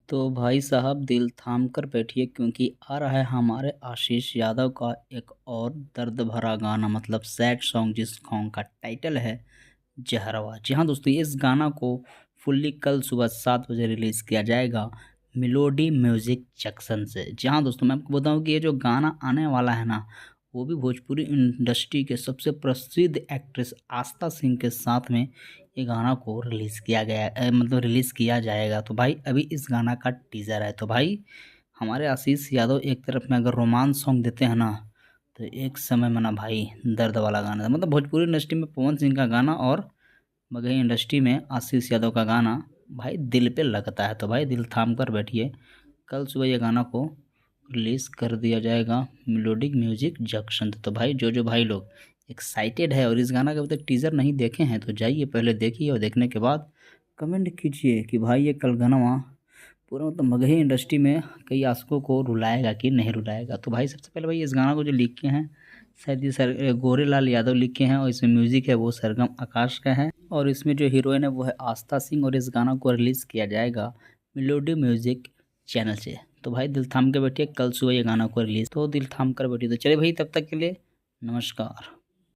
तो भाई साहब दिल थाम कर बैठिए क्योंकि आ रहा है हमारे आशीष यादव का एक और दर्द भरा गाना मतलब सैड सॉन्ग जिस सॉन्ग का टाइटल है जहरवा। जी हाँ दोस्तों, इस गाना को फुल्ली कल सुबह 7 बजे रिलीज़ किया जाएगा मेलोडी म्यूजिक जंक्शन से। जी हाँ दोस्तों, मैं आपको बताऊं कि ये जो गाना आने वाला है ना, वो भी भोजपुरी इंडस्ट्री के सबसे प्रसिद्ध एक्ट्रेस आस्था सिंह के साथ में ये गाना को रिलीज़ किया गया मतलब रिलीज़ किया जाएगा। तो भाई अभी इस गाना का टीज़र है। तो भाई हमारे आशीष यादव एक तरफ में अगर रोमांस सॉन्ग देते हैं ना, तो एक समय में ना भाई दर्द वाला गाना था। मतलब भोजपुरी इंडस्ट्री में पवन सिंह का गाना और मगही इंडस्ट्री में आशीष यादव का गाना भाई दिल पे लगता है। तो भाई दिल थाम कर बैठिए, कल सुबह ये गाना को रिलीज़ कर दिया जाएगा मेलोडिक म्यूजिक जंक्शन। तो भाई जो भाई लोग एक्साइटेड है और इस गाना के अभी तक टीज़र नहीं देखे हैं तो जाइए पहले देखिए और देखने के बाद कमेंट कीजिए कि भाई ये कल गाना पूरा मतलब मगही इंडस्ट्री में कई आशिकों को रुलाएगा कि नहीं रुलाएगा। तो भाई सबसे पहले भाई इस गाना को जो लिखे हैं शायद ये सर गोरेलाल यादव लिखे हैं और इसमें म्यूज़िक है वो सरगम आकाश का है और इसमें जो हीरोइन है वो है आस्था सिंह और इस गाना को रिलीज़ किया जाएगा मेलोडी म्यूजिक चैनल से। तो भाई दिल थाम के बैठिए, कल सुबह ये गाना को रिलीज़ तो दिल थाम कर बैठिए। तो चलिए भाई तब तक के लिए नमस्कार।